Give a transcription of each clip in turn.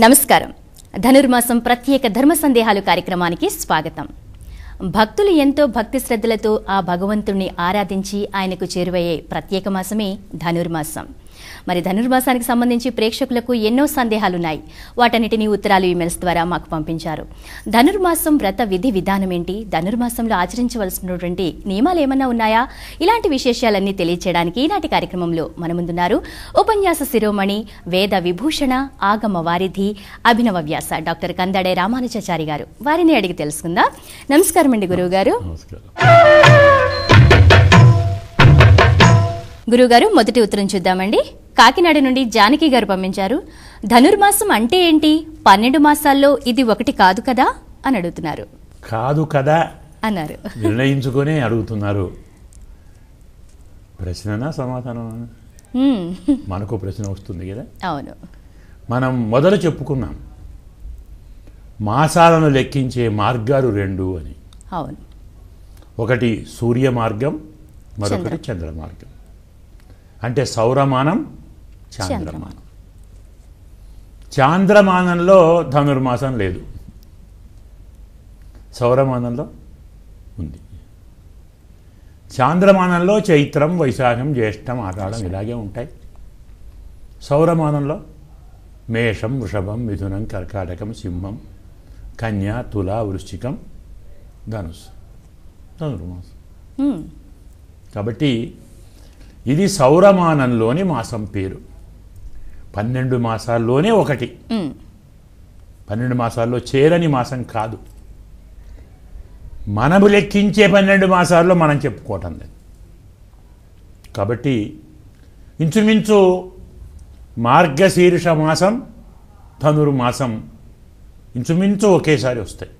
నమస్కారం. ధనుర్మాసం ప్రత్యేక ధర్మ సందేహాలు కార్యక్రమానికి స్వాగతం. భక్తులు ఎంతో భక్తి శ్రద్ధలతో ఆ భగవంతుణ్ణి ఆరాధించి ఆయనకు చేరువయ్యే ప్రత్యేక మాసమే ధనుర్మాసం. మరి ధనుర్మాసానికి సంబంధించి ప్రేక్షకులకు ఎన్నో సందేహాలున్నాయి. వాటన్నిటినీ ఉత్తరాలు, ఈమెయిల్స్ ద్వారా మాకు పంపించారు. ధనుర్మాసం వ్రత విధి విధానం ఏంటి, ధనుర్మాసంలో ఆచరించవలసినటువంటి నియమాలు ఏమన్నా ఉన్నాయా, ఇలాంటి విశేషాలన్నీ తెలియచేయడానికి ఈనాటి కార్యక్రమంలో మన ముందున్నారు ఉపన్యాస శిరోమణి, వేద విభూషణ, ఆగమ వారిధి, అభినవ వ్యాస డాక్టర్ కందాడే రామానుజాచారి గారు. వారిని అడిగి తెలుసుకుందాం. నమస్కారం అండి గురువు గారు. గురువుగారు, మొదటి ఉత్తరం చూద్దామండి. కాకినాడ నుండి జానకి గారు పంపించారు. ధనుర్మాసం అంటే ఏంటి? 12 మాసాల్లో ఇది ఒకటి కాదు కదా అని అడుగుతున్నారు. కాదు కదా అన్నారు. నిర్ణయించుకొని అడుగుతున్నారు. ప్రశ్ననా సమాధానం? మనకు ప్రశ్న వస్తుంది కదా. అవును. మనం మొదలు చెప్పుకున్నాం మాసాలను లెక్కించే మార్గాలు 2 అని. అవును. ఒకటి సూర్య మార్గం, మరొకటి చంద్ర మార్గం. అంటే సౌరమానం, చాంద్రమానం. చాంద్రమానంలో ధనుర్మాసం లేదు, సౌరమానంలో ఉంది. చాంద్రమానంలో చైత్రం, వైశాఖం, జ్యేష్టం, ఆషాఢం ఇలాగే ఉంటాయి. సౌరమానంలో మేషం, వృషభం, మిథునం, కర్కాటకం, సింహం, కన్య, తుల, వృశ్చికం, ధనుస్సు ధనుర్మాసం. కాబట్టి ఇది సౌరమానంలోని మాసం పేరు. 12 మాసాల్లోనే ఒకటి. 12 మాసాల్లో చేరని మాసం కాదు. మనము లెక్కించే 12 మాసాల్లో మనం చెప్పుకోవటం లేదు. కాబట్టి ఇంచుమించు మార్గశీర్ష మాసం, ధనుర్మాసం ఇంచుమించు ఒకేసారి వస్తాయి.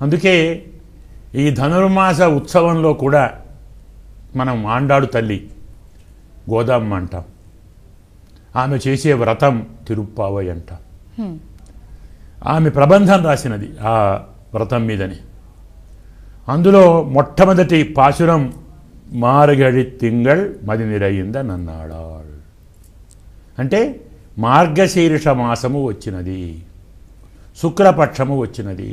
అందుకే ఈ ధనుర్మాస ఉత్సవంలో కూడా మనం ఆండాడు తల్లి గోదామ్మ అంటాం. ఆమె చేసే వ్రతం తిరుప్పావై అంటాం. ఆమె ప్రబంధం రాసినది ఆ వ్రతం మీదని. అందులో మొట్టమొదటి పాశురం మార్గడి తింగళ్ మది నిరయింద నన్నాడాళ్ అంటే మార్గశీర్ష మాసము వచ్చినది, శుక్లపక్షము వచ్చినది,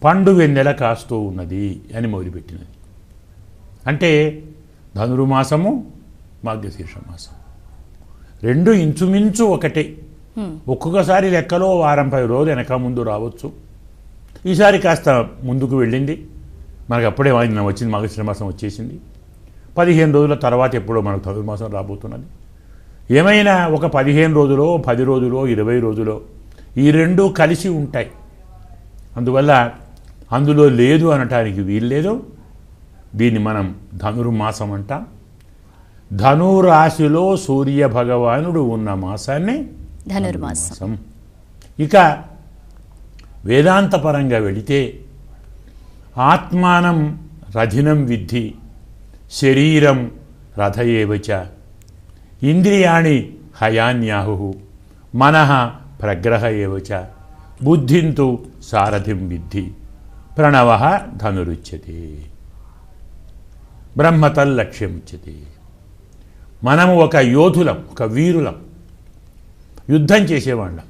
పండు వెన్నెల కాస్తూ ఉన్నది అని మొదలుపెట్టినది. అంటే ధనుర్మాసము, మార్గశీర్ష మాసం 2 ఇంచుమించు ఒకటే. ఒక్కొక్కసారి లెక్కలో వారం 10 రోజులు వెనక ముందు రావచ్చు. ఈసారి కాస్త ముందుకు వెళ్ళింది. మనకు అప్పుడే వచ్చింది, మార్గశీర్ష మాసం వచ్చేసింది. 15 రోజుల తర్వాత ఎప్పుడో మనకు ధనుర్మాసం రాబోతున్నది. ఏమైనా ఒక 15 రోజులో, 10 రోజులో, 20 రోజులో ఈ 2 కలిసి ఉంటాయి. అందువల్ల అందులో లేదు అనటానికి వీల్లేదు. దీన్ని మనం ధనుర్మాసం అంటాం. ధనురాశిలో సూర్య భగవానుడు ఉన్న మాసాన్ని ధనుర్మాసం. ఇక వేదాంతపరంగా వెళితే ఆత్మానం రథినం విద్ధి, శరీరం రథయేవచ, ఇంద్రియాణి హయాన్యాహు, మనః ప్రగ్రహ ఏవచ, బుద్ధింతు సారథిం విద్ధి, ప్రణవ ధనురుచ్యతే, బ్రహ్మతల్లక్ష్యముచ్యతే. మనము ఒక యోధులం, ఒక వీరులం, యుద్ధం చేసేవాళ్ళం.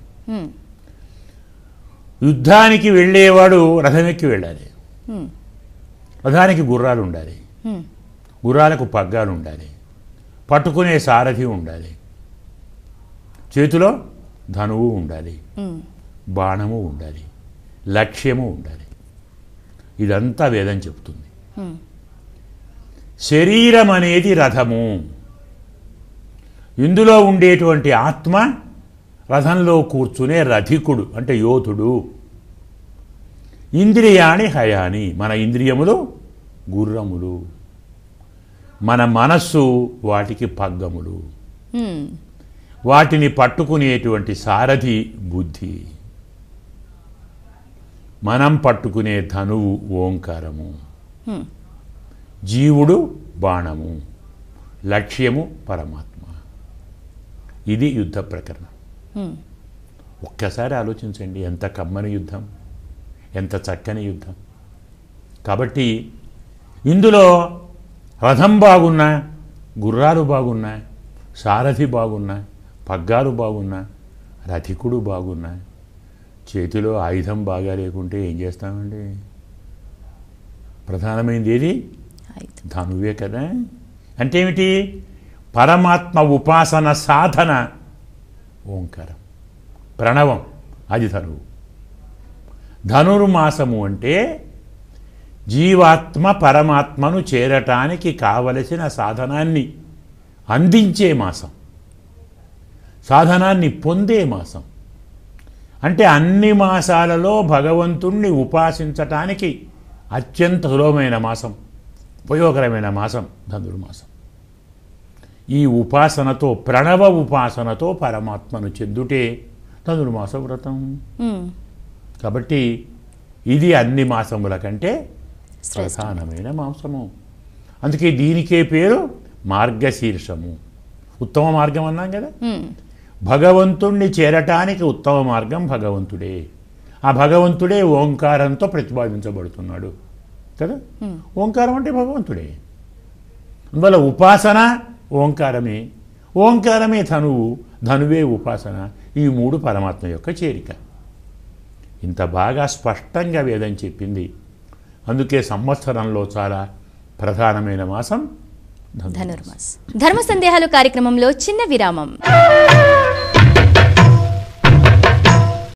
యుద్ధానికి వెళ్ళేవాడు రథమెక్కి వెళ్ళాలి. రథానికి గుర్రాలు ఉండాలి, గుర్రాలకు పగ్గాలు ఉండాలి, పట్టుకునే సారథి ఉండాలి, చేతిలో ధనువు ఉండాలి, బాణము ఉండాలి, లక్ష్యము ఉండాలి. ఇదంతా వేదం చెప్తుంది. శరీరం అనేది రథము. ఇందులో ఉండేటువంటి ఆత్మ రథంలో కూర్చునే రథికుడు, అంటే యోధుడు. ఇంద్రియాణి హయాని, మన ఇంద్రియములు గుర్రములు, మన మనస్సు వాటికి పగ్గములు, వాటిని పట్టుకునేటువంటి సారథి బుద్ధి, మనం పట్టుకునే ధనువు ఓంకారము, జీవుడు బాణము, లక్ష్యము పరమాత్మ. ఇది యుద్ధ ప్రకరణం. ఒక్కసారి ఆలోచించండి, ఎంత కమ్మని యుద్ధం, ఎంత చక్కని యుద్ధం. కాబట్టి ఇందులో రథం బాగున్నా, గుర్రాలు బాగున్నా, సారథి బాగున్నా, పగ్గాలు బాగున్నా, రథికుడు బాగున్నా చేతిలో ఆయుధం బాగా లేకుంటే ఏం చేస్తామండి? ప్రధానమైనది ఏది? ధనువే కదా. అంటే ఏమిటి? పరమాత్మ ఉపాసన సాధన ఓంకారం, ప్రణవం, అది ధనువు. ధనుర్మాసము అంటే జీవాత్మ పరమాత్మను చేరటానికి కావలసిన సాధనాన్ని అందించే మాసం, సాధనాన్ని పొందే మాసం. అంటే అన్ని మాసాలలో భగవంతుణ్ణి ఉపాసించటానికి అత్యంత సులభమైన మాసం, ఉపయోగకరమైన మాసం ధనుర్మాసం. ఈ ఉపాసనతో, ప్రణవ ఉపాసనతో పరమాత్మను చెందుటే ధనుర్మాస వ్రతం. కాబట్టి ఇది అన్ని మాసముల కంటే ప్రధానమైన మాసము. అందుకే దీనికే పేరు మార్గశీర్షము. ఉత్తమ మార్గం అన్నాం కదా. భగవంతుణ్ణి చేరటానికి ఉత్తమ మార్గం భగవంతుడే. ఆ భగవంతుడే ఓంకారంతో ప్రతిపాదించబడుతున్నాడు కదా. ఓంకారం అంటే భగవంతుడే. అందువల్ల ఉపాసన ఓంకారమే, ఓంకారమే ధనువు, ధనువే ఉపాసన. ఈ మూడు పరమాత్మ యొక్క చేరిక. ఇంత బాగా స్పష్టంగా వేదం చెప్పింది. అందుకే సంవత్సరంలో చాలా ప్రధానమైన మాసం ధనుర్మాసం. ధర్మ సందేహాలు కార్యక్రమంలో చిన్న విరామం.